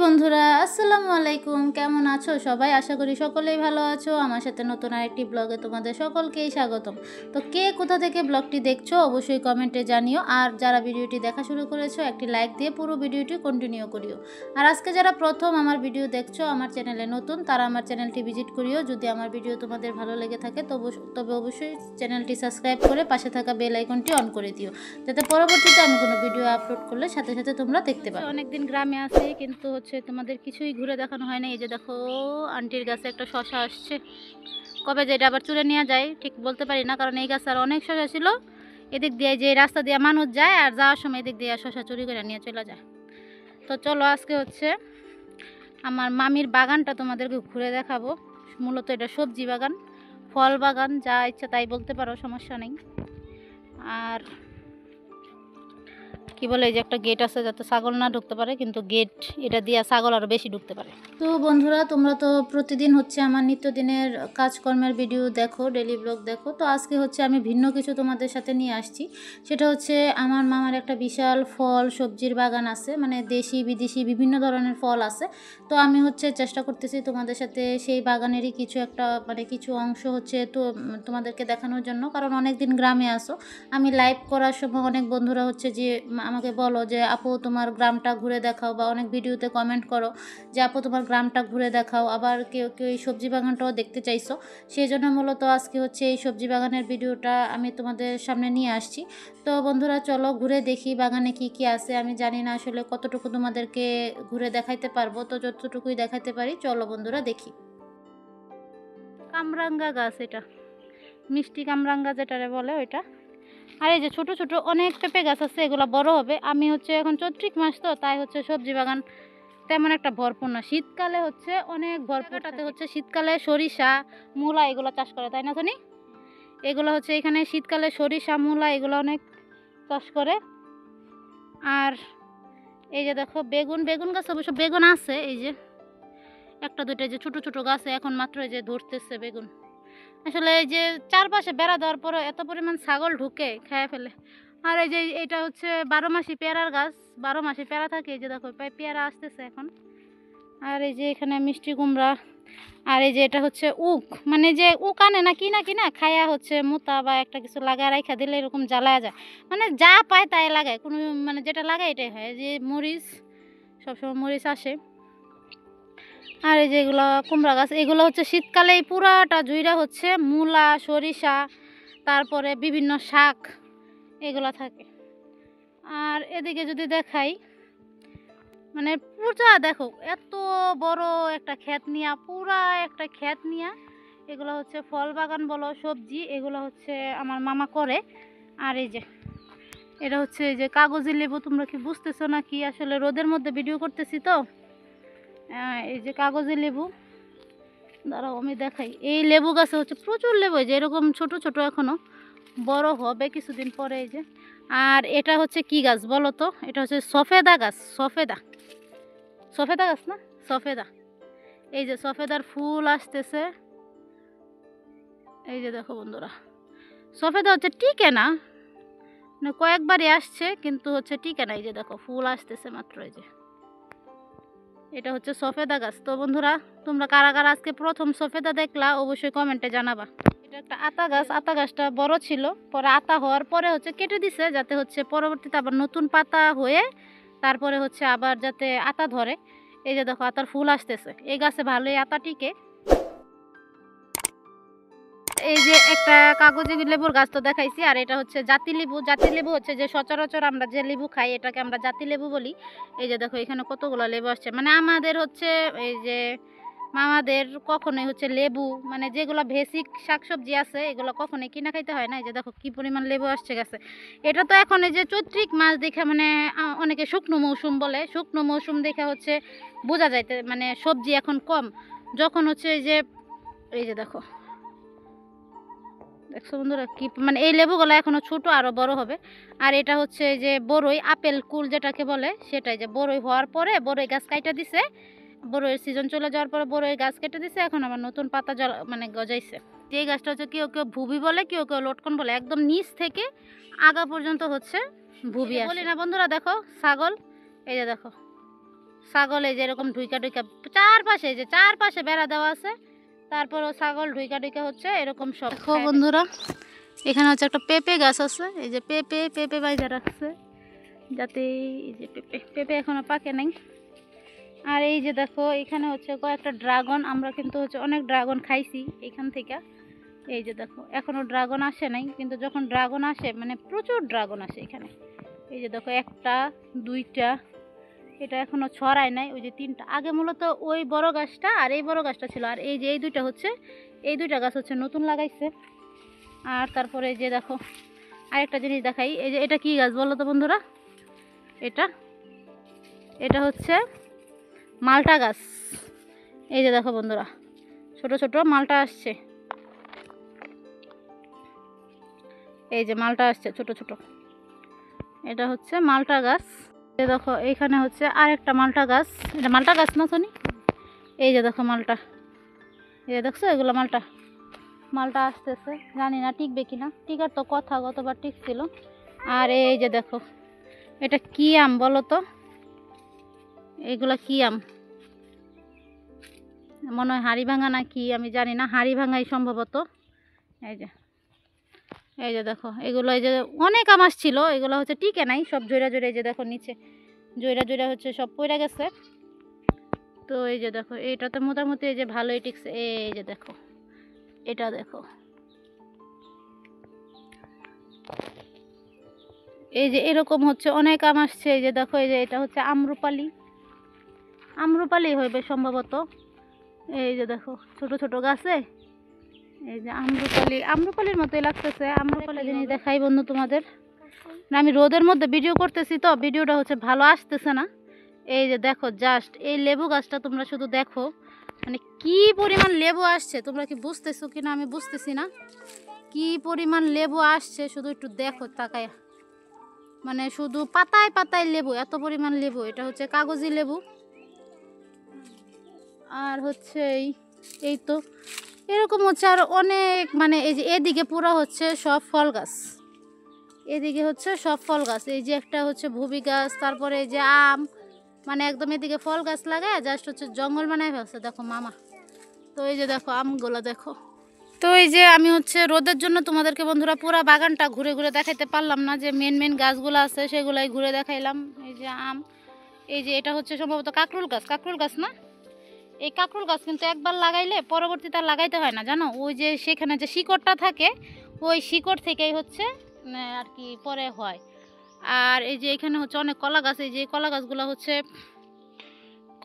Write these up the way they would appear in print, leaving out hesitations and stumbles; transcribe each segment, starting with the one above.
বন্ধুরা, আসসালামু আলাইকুম। কেমন আছো সবাই? আশা করি সকলেই ভালো আছো। আমার সাথে নতুন আরেকটি ব্লগে তোমাদের সকলকেই স্বাগতম। তো কে কোথা থেকে ব্লগটি দেখছো অবশ্যই কমেন্টে জানিও। আর যারা ভিডিওটি দেখা শুরু করেছো একটি লাইক দিয়ে পুরো ভিডিওটি কন্টিনিউ করিও। আর আজকে যারা প্রথম আমার ভিডিও দেখছো, আমার চ্যানেলে নতুন, তারা আমার চ্যানেলটি ভিজিট করিও। যদি আমার ভিডিও তোমাদের ভালো লেগে থাকে তবে অবশ্যই চ্যানেলটি সাবস্ক্রাইব করে পাশে থাকা বেল আইকনটি অন করে দিও, যাতে পরবর্তীতে আমি কোনো ভিডিও আপলোড করলে সাথে সাথে তোমরা দেখতে পাবে। অনেকদিন গ্রামে আছি, কিন্তু তোমাদের কিছুই ঘুরে দেখানো হয় না। এই যে দেখো, আন্টির গাছে একটা শশা আসছে। কবে যে এটা আবার চুরে নিয়ে যায় ঠিক বলতে পারি না, কারণ এই গাছে আর অনেক শশা ছিল। এদিক দিয়ে যে রাস্তা দিয়ে মানুষ যায়, আর যাওয়ার সময় এদিক দিয়ে শশা চুরি করে নিয়ে চলে যায়। তো চলো আজকে আমার মামির বাগানটা তোমাদেরকে ঘুরে দেখাবো। মূলত এটা সবজি বাগান, ফল বাগান, যা ইচ্ছা তাই বলতে পারো, সমস্যা নেই। আর কি বলে, এই যে একটা গেট আছে যাতে ছাগল না ঢুকতে পারে, কিন্তু গেট এটা দিয়ে ছাগল আরও বেশি ঢুকতে পারে। তো বন্ধুরা, তোমরা তো প্রতিদিন আমার নিত্যদিনের কাজকর্মের ভিডিও দেখো, ডেলি ব্লগ দেখো। তো আজকে আমি ভিন্ন কিছু তোমাদের সাথে নিয়ে আসছি। সেটা আমার মামার একটা বিশাল ফল সবজির বাগান আছে, মানে দেশি বিদেশি বিভিন্ন ধরনের ফল আছে। তো আমি চেষ্টা করতেছি তোমাদের সাথে সেই বাগানেরই কিছু অংশ তো তোমাদেরকে দেখানোর জন্য। কারণ অনেক দিন গ্রামে আসো, আমি লাইভ করার সময় অনেক বন্ধুরা যে আমাকে বলো যে আপু তোমার গ্রামটা ঘুরে দেখাও, বা অনেক ভিডিওতে কমেন্ট করো যে আপু তোমার গ্রামটা ঘুরে দেখাও। আবার কেউ কেউ এই সবজি বাগানটাও দেখতে চাইছো, সেই জন্য মূলত আজকে এই সবজি বাগানের ভিডিওটা আমি তোমাদের সামনে নিয়ে আসছি। তো বন্ধুরা, চলো ঘুরে দেখি বাগানে কি কি আছে। আমি জানি না আসলে কতটুকু তোমাদেরকে ঘুরে দেখাইতে পারবো, তো যতটুকুই দেখাইতে পারি চলো বন্ধুরা দেখি। কামরাঙ্গা গাছ, এটা মিষ্টি কামরাঙ্গা যেটারে বলে ওইটা। আর এই যে ছোট ছোট অনেক পেঁপে গাছ আছে, এগুলো বড় হবে। আমি এখন চৈত্রিক মাস, তো তাই সবজি বাগান তেমন একটা ভরপুর না। শীতকালে অনেক ভরপুর। শীতকালে সরিষা মূলা এগুলো চাষ করে, তাই না শুনি? এগুলো এখানে শীতকালে সরিষা মূলা এগুলো অনেক চাষ করে। আর এই যে দেখো বেগুন গাছ, অবশ্য বেগুন আছে এই যে একটা দুইটা, যে ছোট ছোট গাছে এখন মাত্র এই যে ধরতেছে বেগুন। আসলে এই যে চারপাশে বেড়া দেওয়ার পরে এত পরিমাণ ছাগল ঢুকে খেয়ে ফেলে। আর এই যে এটা 12 মাসি পেয়ারার গাছ, 12 মাসি পেয়ারা থাকে। এই যে দেখো পেয়ারা আসতেছে এখন। আর এই যে এখানে মিষ্টি কুমড়া। আর এই যে এটা উক, মানে যে উক আনে না কিনা খায়া মোতা বা একটা কিছু লাগায় রাখা দিলে এরকম জ্বালায়া যায়, মানে যা পায় তাই লাগায়, কোনো মানে যেটা লাগায় এটাই হয়। যে মরিচ, সবসময় মরিচ আসে। আর এই যে এগুলো কুমড়া গাছ, এগুলো শীতকালে এই পুরাটা জুইরা মূলা সরিষা, তারপরে বিভিন্ন শাক এগুলো থাকে। আর এদিকে যদি দেখাই, মানে পুরা দেখো এত বড় একটা ক্ষেত নিয়া, পুরা একটা ক্ষেত নিয়া এগুলো ফল বাগান বলো সবজি, এগুলো আমার মামা করে। আর এই যে এটা এই যে কাগজি লেবু, তোমরা কি বুঝতেছো না কি? আসলে রোদের মধ্যে ভিডিও করতেছি তো। এই যে কাগজি লেবু, দাঁড়াও আমি দেখাই। এই লেবু গাছে প্রচুর লেবু, যে এরকম ছোট ছোট, এখনো বড় হবে কিছুদিন পরে। এই যে, আর এটা কি গাছ বলো তো? এটা সফেদা গাছ। সফেদা গাছ না, সফেদা। এই যে সফেদার ফুল আসতেছে। এই যে দেখো বন্ধুরা, সফেদা টিকে না, মানে কয়েকবারই আসছে কিন্তু টিকে না। এই যে দেখো ফুল আসতেছে মাত্র। এই যে এটা সফেদা গাছ। তো বন্ধুরা, তোমরা কারা কারা আজকে প্রথম সফেদা দেখলা অবশ্যই কমেন্টে জানাবা। এটা একটা আতা গাছ। আতা গাছটা বড় ছিল, পরে আতা হওয়ার পরে কেটে দিছে, যাতে পরবর্তীতে আবার নতুন পাতা হয়ে তারপরে আবার যাতে আতা ধরে। এই যে দেখো আতার ফুল আসতেছে। এই গাছে ভালোই আতা টিকে। এই যে একটা কাগজি লেবুর গাছ তো দেখাইছি। আর এটা জাতি লেবু। জাতি লেবু যে সচরাচর আমরা যে লেবু খাই, এটাকে আমরা জাতি লেবু বলি। এই যে দেখো এখানে কতগুলো লেবু আসছে। মানে আমাদের এই যে মামাদের কখনোই লেবু, মানে যেগুলো বেসিক শাকসবজি আছে এগুলো কখনোই কিনা খাইতে হয় না। এই যে দেখো কি পরিমাণ লেবু আসছে গাছে। এটা তো এখন এই যে চৈত্রিক মাস দেখে, মানে অনেকে শুকনো মৌসুম বলে, শুকনো মৌসুম দেখে বোঝা যাইতে, মানে সবজি এখন কম। যখন এই যে দেখো, দেখছো বন্ধুরা কি, মানে এই লেবুগুলো এখনো ছোট, আরো বড় হবে। আর এটা এই যে বড়ই, আপেল কুল যেটাকে বলে সেটাই। যে বড়ই হওয়ার পরে বড়ই গাছ কাইটা দিছে, বড়ইয়ের সিজন চলে যাওয়ার পরে বড়ই গাছ কেটে দিছে, এখন আবার নতুন পাতা মানে গজাইছে। যে গাছটা কেউ কেউ ভুবি বলে, কেউ কেউ লটকন বলে। একদম নিচ থেকে আগা পর্যন্ত ভুবি আসে। বলি না বন্ধুরা, দেখো ছাগল। এই যে দেখো ছাগল এই যে এরকম ঢুইকা ঢুইকা চারপাশে বেড়া দেওয়া আছে, তারপরও ছাগল ঢুইকা ঢুইকা হচ্ছে এরকম সব। দেখো বন্ধুরা, এখানে হচ্ছে একটা পেঁপে গাছ আছে, এই যে পেঁপে বাইজা রাখছে যাতে, এই যে পেঁপে এখনো পাকে নাই। আর এই যে দেখো এখানে হচ্ছে কয়েকটা ড্রাগন, আমরা কিন্তু হচ্ছে অনেক ড্রাগন খাইছি এখান থেকে। এই যে দেখো এখনো ড্রাগন আসে নাই, কিন্তু যখন ড্রাগন আসে মানে প্রচুর ড্রাগন আসে এখানে। এই যে দেখো একটা দুইটা, এটা এখনো ছড়ায় নাই, ওই যে তিনটা আগে মূলত ওই বড় গাছটা আর এই বড় গাছটা ছিল, আর এই যে এই দুইটা হচ্ছে, এই দুইটা গাছ হচ্ছে নতুন লাগাইছে। আর তারপরে এই যে দেখো আরেকটা জিনিস দেখাই, এই যে এটা কি গাছ বলো তো বন্ধুরা? এটা হচ্ছে মালটা গাছ। এই যে দেখো বন্ধুরা ছোট ছোট মালটা আসছে, এই যে মালটা আসছে ছোট ছোট, এটা হচ্ছে মালটা গাছ। এই দেখো এইখানে হচ্ছে আরেকটা মালটা গাছ, এটা মালটা গাছ না শোনি? এই যে দেখো মালটা, এই যে দেখছো এগুলো মালটা আসতেছে, জানি না টিকবে কিনা, টিকার তো কথা, গতবার টিকছিল। আর এই যে দেখো এটা কি আম বলো তো? এগুলা কি আম? মনে হয় হাড়ি ভাঙা না কি, আমি জানি না, হাড়ি ভাঙাই সম্ভবত। এই যে দেখো এগুলো, এই যে অনেক আম ছিল, এগুলো হচ্ছে টিকে নাই, সব জোড়া জোড়া, এই যে দেখো নিচে জোড়া জোড়া হচ্ছে সব পড়ে গেছে। তো এই যে দেখো এইটাতে মোটামুটি এই যে ভালোই টিকছে। এই যে দেখো এটা দেখো, এই যে এরকম হচ্ছে অনেক আম আসছে। এই যে দেখো এই যে এটা হচ্ছে আমরুপালি হইবে সম্ভবত। এই যে দেখো ছোট ছোট গাছে, এই যে আমরুপালির মতোই লাগতেছে। আমরুপালি জিনিস দেখাই বন্ধু তোমাদের, না আমি রোদের মধ্যে ভিডিও করতেছি তো ভিডিওটা হচ্ছে ভালো আসতেছে না। এই যে দেখো জাস্ট এই লেবু গাছটা তোমরা শুধু দেখো, মানে কি পরিমাণ লেবু আসছে, তোমরা কি বুঝতেছো কিনা আমি বুঝতেছি না, কি পরিমাণ লেবু আসছে শুধু একটু দেখো তাকায়, মানে শুধু পাতায় পাতায় লেবু, এত পরিমাণ লেবু। এটা হচ্ছে কাগজি লেবু। আর হচ্ছে এই তো এরকম হচ্ছে আর অনেক, মানে এই যে এদিকে পুরো হচ্ছে সব ফল গাছ, এদিকে হচ্ছে সব ফল গাছ। এই যে একটা হচ্ছে ভুবি গাছ, তারপরে এই যে আম, মানে একদম এদিকে ফল গাছ লাগায় জাস্ট হচ্ছে জঙ্গল বানায় ফেলছে দেখো মামা। তো এই যে দেখো আমগুলো দেখো। তো এই যে আমি হচ্ছে রোদের জন্য তোমাদেরকে বন্ধুরা পুরো বাগানটা ঘুরে ঘুরে দেখাইতে পারলাম না, যে মেন গাছগুলো আছে সেগুলাই ঘুরে দেখাইলাম। এই যে আম, এই যে এটা হচ্ছে সম্ভবত কাকরুল গাছ না? এই কাকরুল গাছ কিন্তু একবার লাগাইলে পরবর্তীতে আর লাগাইতে হয় না জানো, ওই যে সেখানে যে শিকড়টা থাকে ওই শিকড় থেকেই হচ্ছে আর কি পরে হয়। আর এই যে এখানে হচ্ছে অনেক কলা গাছ, এই যে কলা গাছগুলো হচ্ছে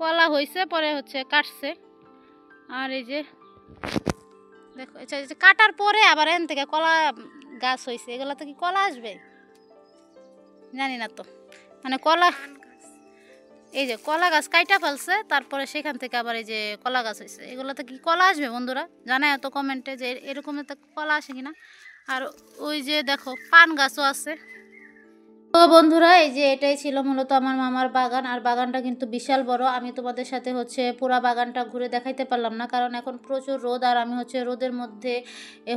কলা হয়েছে পরে হচ্ছে কাটছে। আর এই যে দেখো আচ্ছা, এই যে কাটার পরে আবার এখান থেকে কলা গাছ হয়েছে, এগুলো তো কি কলা আসবে জানি না তো, মানে কলা, এই যে কলা গাছ কাইটা ফেলছে তারপরে সেখান থেকে আবার এই যে কলা গাছ হয়েছে, এগুলোতে কি কলা আসবে বন্ধুরা জানায় এত কমেন্টে যে এরকম তো কলা আসে কিনা। আর ওই যে দেখো পান গাছও আছে। তো বন্ধুরা এই যে এটাই ছিল মূলত আমার মামার বাগান, আর বাগানটা কিন্তু বিশাল বড়। আমি তোমাদের সাথে হচ্ছে পুরা বাগানটা ঘুরে দেখাইতে পারলাম না, কারণ এখন প্রচুর রোদ, আর আমি হচ্ছে রোদের মধ্যে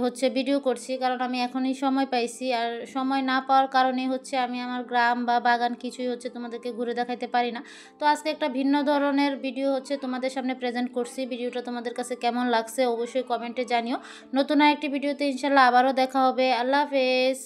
হচ্ছে ভিডিও করছি, কারণ আমি এখনই সময় পাইছি, আর সময় না পাওয়ার কারণে হচ্ছে আমি আমার গ্রাম বা বাগান কিছুই হচ্ছে তোমাদেরকে ঘুরে দেখাইতে পারি না। তো আজকে একটা ভিন্ন ধরনের ভিডিও হচ্ছে তোমাদের সামনে প্রেজেন্ট করছি। ভিডিওটা তোমাদের কাছে কেমন লাগছে অবশ্যই কমেন্টে জানিও। নতুন আরেকটি ভিডিওতে ইনশাল্লাহ আবারও দেখা হবে। আল্লাহ হাফেজ।